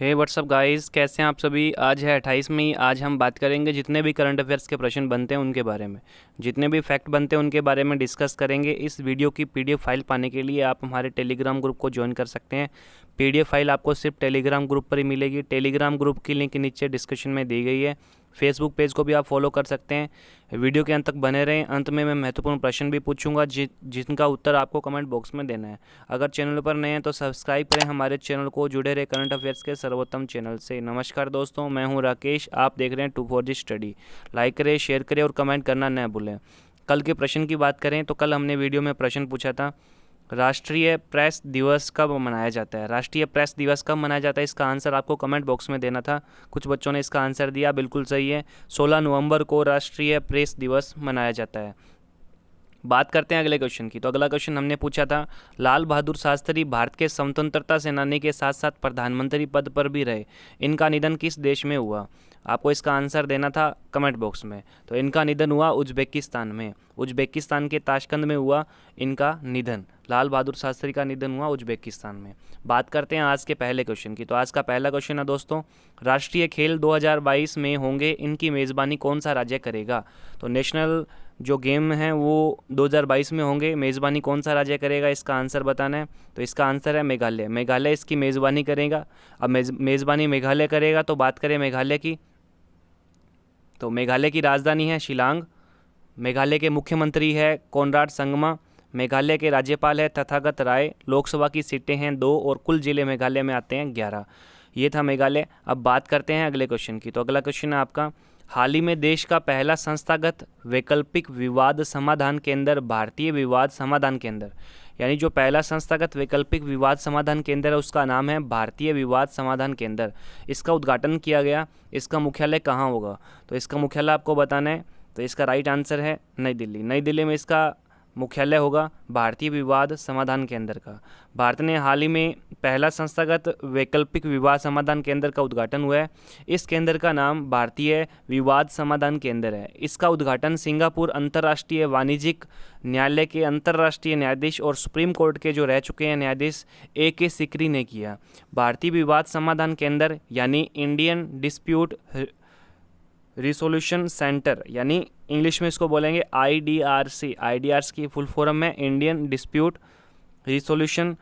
हे WhatsApp guys, कैसे हैं आप सभी। आज है 28 मई। आज हम बात करेंगे जितने भी करंट अफेयर्स के प्रश्न बनते हैं उनके बारे में, जितने भी फैक्ट बनते हैं उनके बारे में डिस्कस करेंगे। इस वीडियो की पीडीएफ फाइल पाने के लिए आप हमारे टेलीग्राम ग्रुप को ज्वाइन कर सकते हैं। पीडीएफ फाइल आपको सिर्फ टेलीग्राम ग्रुप पर ही मिलेगी। टेलीग्राम ग्रुप की लिंक नीचे डिस्क्रिप्शन में दी गई है। फेसबुक पेज को भी आप फॉलो कर सकते हैं। वीडियो के अंत तक बने रहें। अंत में मैं महत्वपूर्ण प्रश्न भी पूछूंगा जिनका उत्तर आपको कमेंट बॉक्स में देना है। अगर चैनल पर नए हैं तो सब्सक्राइब करें हमारे चैनल को। जुड़े रहे करंट अफेयर्स के सर्वोत्तम चैनल से। नमस्कार दोस्तों, मैं हूं राकेश। आप देख रहे हैं 2 4 जी स्टडी। लाइक करें, शेयर करें और कमेंट करना न भूलें। कल के प्रश्न की बात करें तो कल हमने वीडियो में प्रश्न पूछा था, राष्ट्रीय प्रेस दिवस कब मनाया जाता है। राष्ट्रीय प्रेस दिवस कब मनाया जाता है, इसका आंसर आपको कमेंट बॉक्स में देना था। कुछ बच्चों ने इसका आंसर दिया, बिल्कुल सही है। 16 नवंबर को राष्ट्रीय प्रेस दिवस मनाया जाता है। बात करते हैं अगले क्वेश्चन की। तो अगला क्वेश्चन हमने पूछा था, लाल बहादुर शास्त्री भारत के स्वतंत्रता सेनानी के साथ साथ प्रधानमंत्री पद पर भी रहे। इनका निधन किस देश में हुआ। आपको इसका आंसर देना था कमेंट बॉक्स में। तो इनका निधन हुआ उज्बेकिस्तान में। उज्बेकिस्तान के ताशकंद में हुआ इनका निधन। लाल बहादुर शास्त्री का निधन हुआ उज्बेकिस्तान में। बात करते हैं आज के पहले क्वेश्चन की। तो आज का पहला क्वेश्चन है दोस्तों, राष्ट्रीय खेल 2022 में होंगे, इनकी मेज़बानी कौन सा राज्य करेगा। तो नेशनल जो गेम हैं वो 2022 में होंगे, मेज़बानी कौन सा राज्य करेगा, इसका आंसर बताना है। तो इसका आंसर है मेघालय। मेघालय इसकी मेज़बानी करेगा। अब मेज़बानी मेघालय करेगा तो बात करें मेघालय की, तो मेघालय की राजधानी है शिलांग। मेघालय के मुख्यमंत्री है कोनराड संगमा। मेघालय के राज्यपाल है तथागत राय। लोकसभा की सीटें हैं 2 और कुल जिले मेघालय में आते हैं 11। ये था मेघालय। अब बात करते हैं अगले क्वेश्चन की। तो अगला क्वेश्चन है आपका, हाल ही में देश का पहला संस्थागत वैकल्पिक विवाद समाधान केंद्र भारतीय विवाद समाधान केंद्र, यानी जो पहला संस्थागत वैकल्पिक विवाद समाधान केंद्र है उसका नाम है भारतीय विवाद समाधान केंद्र। इसका उद्घाटन किया गया। इसका मुख्यालय कहाँ होगा। तो इसका मुख्यालय आपको बताना है। तो इसका राइट आंसर है नई दिल्ली। नई दिल्ली में इसका मुख्यालय होगा भारतीय विवाद समाधान केंद्र का। भारत ने हाल ही में पहला संस्थागत वैकल्पिक विवाद समाधान केंद्र का उद्घाटन हुआ है। इस केंद्र का नाम भारतीय विवाद समाधान केंद्र है। इसका उद्घाटन सिंगापुर अंतर्राष्ट्रीय वाणिज्यिक न्यायालय के अंतर्राष्ट्रीय न्यायाधीश और सुप्रीम कोर्ट के जो रह चुके हैं न्यायाधीश AK सिकरी ने किया। भारतीय विवाद समाधान केंद्र यानी इंडियन डिस्प्यूट रिसोल्यूशन सेंटर, यानी इंग्लिश में इसको बोलेंगे IDRC। IDRC की फुल फॉर्म है Indian dispute resolution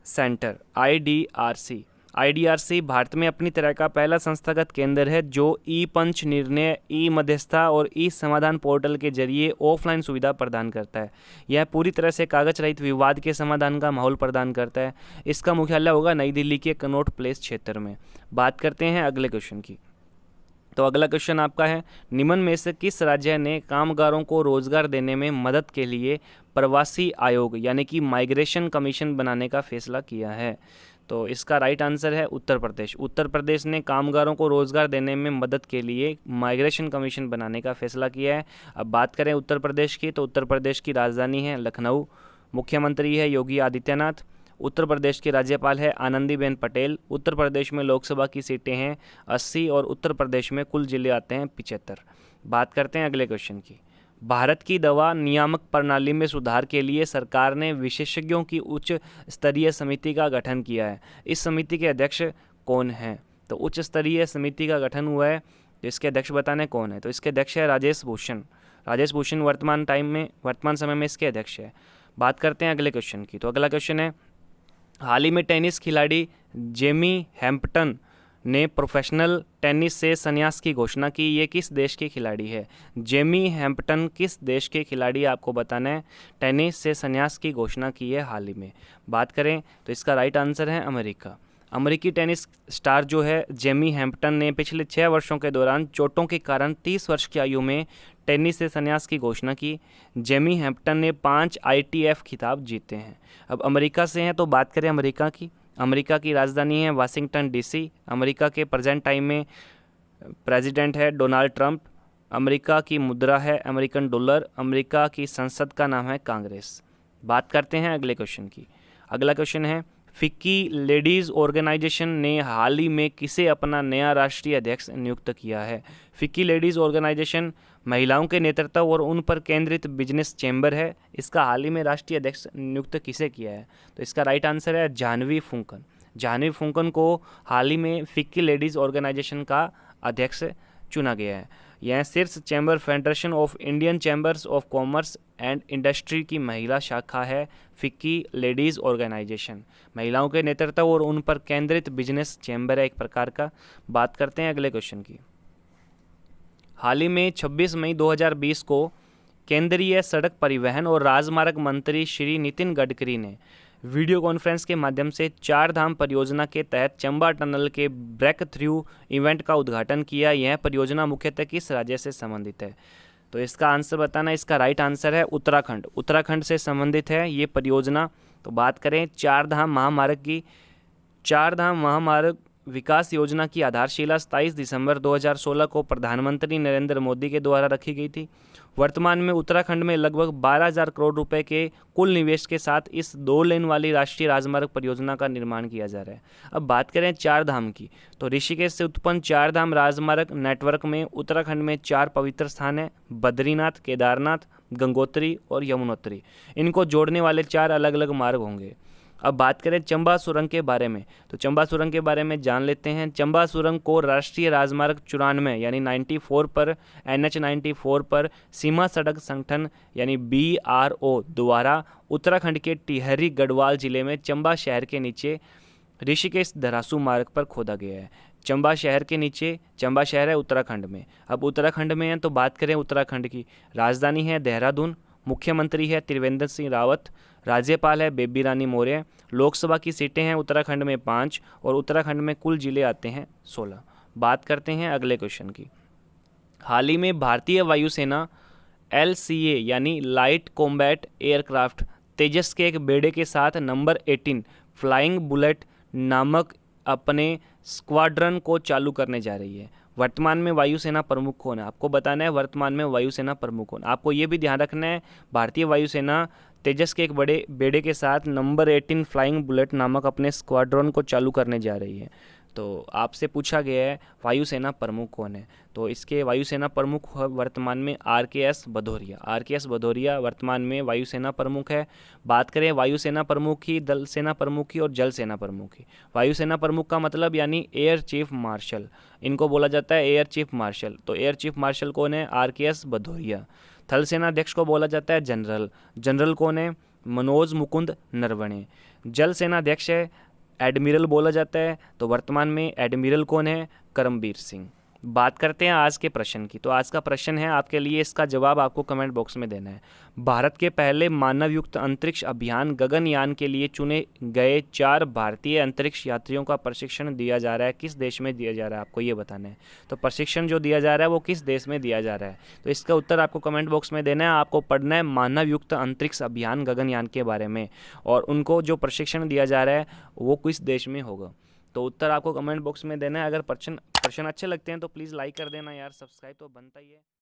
centre, IDRC। IDRC Bharat में अपनी तरह का पहला संस्थागत केंद्र है जो पंच निर्णय, मध्यस्थता और समाधान पोर्टल के जरिए ऑफलाइन सुविधा प्रदान करता है। यह पूरी तरह से कागज रहित विवाद के समाधान का माहौल प्रदान करता है। इसका मुख्यालय होगा नई दिल्ली के कनॉट प्लेस क्षेत्र में। बात करते हैं अगले क्वेश्चन की। तो अगला क्वेश्चन आपका है, निम्न में से किस राज्य ने कामगारों को रोजगार देने में मदद के लिए प्रवासी आयोग यानी कि माइग्रेशन कमीशन बनाने का फैसला किया है। तो इसका राइट आंसर है उत्तर प्रदेश। उत्तर प्रदेश ने कामगारों को रोजगार देने में मदद के लिए माइग्रेशन कमीशन बनाने का फैसला किया है। अब बात करें उत्तर प्रदेश की, तो उत्तर प्रदेश की राजधानी है लखनऊ। मुख्यमंत्री है योगी आदित्यनाथ। उत्तर प्रदेश के राज्यपाल है आनंदीबेन पटेल। उत्तर प्रदेश में लोकसभा की सीटें हैं 80 और उत्तर प्रदेश में कुल जिले आते हैं 75। बात करते हैं अगले क्वेश्चन की। भारत की दवा नियामक प्रणाली में सुधार के लिए सरकार ने विशेषज्ञों की उच्च स्तरीय समिति का गठन किया है। इस समिति के अध्यक्ष कौन हैं। तो उच्च स्तरीय समिति का गठन हुआ है, तो इसके अध्यक्ष बताने कौन है। तो इसके अध्यक्ष है राजेश भूषण। राजेश भूषण वर्तमान समय में इसके अध्यक्ष है। बात करते हैं अगले क्वेश्चन की। तो अगला क्वेश्चन है, हाल ही में टेनिस खिलाड़ी जेमी हैम्पटन ने प्रोफेशनल टेनिस से संन्यास की घोषणा की। ये किस देश के खिलाड़ी है। जेमी हैम्पटन किस देश के खिलाड़ी, आपको बताना है। टेनिस से संन्यास की घोषणा की है हाल ही में। बात करें तो इसका राइट आंसर है अमेरिका। अमेरिकी टेनिस स्टार जो है जेमी हैम्पटन ने पिछले 6 वर्षों के दौरान चोटों के कारण 30 वर्ष की आयु में टेनिस से संन्यास की घोषणा की। जेमी हैम्पटन ने 5 ITF खिताब जीते हैं। अब अमेरिका से हैं तो बात करें अमेरिका की। अमेरिका की राजधानी है वाशिंगटन DC। अमेरिका के प्रेजेंट टाइम में प्रेसिडेंट है डोनाल्ड ट्रंप। अमेरिका की मुद्रा है अमेरिकन डॉलर। अमेरिका की संसद का नाम है कांग्रेस। बात करते हैं अगले क्वेश्चन की। अगला क्वेश्चन है, फिक्की लेडीज़ ऑर्गेनाइजेशन ने हाल ही में किसे अपना नया राष्ट्रीय अध्यक्ष नियुक्त किया है। फिक्की लेडीज़ ऑर्गेनाइजेशन महिलाओं के नेतृत्व और उन पर केंद्रित बिजनेस चैम्बर है। इसका हाल ही में राष्ट्रीय अध्यक्ष नियुक्त किसे किया है। तो इसका राइट आंसर है जानवी फूंकन। जाह्नवी फुंकन को हाल ही में फिक्की लेडीज़ ऑर्गेनाइजेशन का अध्यक्ष चुना गया है। यह शीर्ष chamber federation of Indian chambers of commerce and industry की महिला शाखा है। फिक्की लेडीज़ ऑर्गेनाइजेशन महिलाओं के नेतृत्व और उन पर केंद्रित बिजनेस चैम्बर है एक प्रकार का। बात करते हैं अगले क्वेश्चन की। हाल ही में 26 मई 2020 को केंद्रीय सड़क परिवहन और राजमार्ग मंत्री श्री नितिन गडकरी ने वीडियो कॉन्फ्रेंस के माध्यम से चार धाम परियोजना के तहत चंबा टनल के ब्रेक थ्रू इवेंट का उद्घाटन किया। यह परियोजना मुख्यतः किस राज्य से संबंधित है? तो इसका आंसर बताना। इसका राइट आंसर है उत्तराखंड। उत्तराखंड से संबंधित है ये परियोजना। तो बात करें चार धाम महामार्ग की। चार धाम महामार्ग विकास योजना की आधारशिला 27 दिसंबर 2016 को प्रधानमंत्री नरेंद्र मोदी के द्वारा रखी गई थी। वर्तमान में उत्तराखंड में लगभग 12,000 करोड़ रुपए के कुल निवेश के साथ इस 2 लेन वाली राष्ट्रीय राजमार्ग परियोजना का निर्माण किया जा रहा है। अब बात करें चार धाम की, तो ऋषिकेश से उत्पन्न चार धाम राजमार्ग नेटवर्क में उत्तराखंड में 4 पवित्र स्थान हैं: बद्रीनाथ, केदारनाथ, गंगोत्री और यमुनोत्री। इनको जोड़ने वाले 4 अलग अलग मार्ग होंगे। अब बात करें चंबा सुरंग के बारे में, तो चंबा सुरंग के बारे में जान लेते हैं। चंबा सुरंग को राष्ट्रीय राजमार्ग 94 यानी 94 पर NH 94 पर सीमा सड़क संगठन यानी BRO द्वारा उत्तराखंड के टिहरी गढ़वाल जिले में चंबा शहर के नीचे ऋषिकेश धरासू मार्ग पर खोदा गया है। चंबा शहर के नीचे, चंबा शहर है उत्तराखंड में। अब उत्तराखंड में है तो बात करें उत्तराखंड की, राजधानी है देहरादून, मुख्यमंत्री है त्रिवेंद्र सिंह रावत, राज्यपाल है बेबी रानी मौर्य। लोकसभा की सीटें हैं उत्तराखंड में 5 और उत्तराखंड में कुल जिले आते हैं 16। बात करते हैं अगले क्वेश्चन की। हाल ही में भारतीय वायुसेना LCA यानी लाइट कॉम्बैट एयरक्राफ्ट तेजस के एक बेड़े के साथ नंबर 18 फ्लाइंग बुलेट नामक अपने स्क्वाड्रन को चालू करने जा रही है। वर्तमान में वायुसेना प्रमुख कौन है? आपको बताना है वर्तमान में वायुसेना प्रमुख कौन। आपको ये भी ध्यान रखना है भारतीय वायुसेना तेजस के एक बड़े बेड़े के साथ नंबर 18 फ्लाइंग बुलेट नामक अपने स्क्वाड्रन को चालू करने जा रही है। तो आपसे पूछा गया है वायुसेना प्रमुख कौन है, तो इसके वायुसेना प्रमुख वर्तमान में RKS भदौरिया। RKS भदौरिया वर्तमान में वायुसेना प्रमुख है। बात करें वायुसेना प्रमुख की, दल सेना प्रमुख की और जल सेना प्रमुख की। वायुसेना प्रमुख का मतलब यानी एयर चीफ मार्शल, इनको बोला जाता है एयर चीफ मार्शल। तो एयर चीफ मार्शल कौन है? RKS भदौरिया। थल सेनाध्यक्ष को बोला जाता है जनरल। जनरल कौन है? मनोज मुकुंद नरवणे। जल सेनाध्यक्ष है एडमिरल बोला जाता है। तो वर्तमान में एडमिरल कौन है? करमबीर सिंह। बात करते हैं आज के प्रश्न की। तो आज का प्रश्न है आपके लिए, इसका जवाब आपको कमेंट बॉक्स में देना है। भारत के पहले मानवयुक्त अंतरिक्ष अभियान गगनयान के लिए चुने गए 4 भारतीय अंतरिक्ष यात्रियों का प्रशिक्षण दिया जा रहा है, किस देश में दिया जा रहा है? आपको ये बताना है। तो प्रशिक्षण जो दिया जा रहा है वो किस देश में दिया जा रहा है? तो इसका उत्तर आपको कमेंट बॉक्स में देना है। आपको पढ़ना है मानवयुक्त अंतरिक्ष अभियान गगनयान के बारे में, और उनको जो प्रशिक्षण दिया जा रहा है वो किस देश में होगा। तो उत्तर आपको कमेंट बॉक्स में देना है। अगर प्रश्न अच्छे लगते हैं तो प्लीज़ लाइक कर देना यार, सब्सक्राइब तो बनता ही है।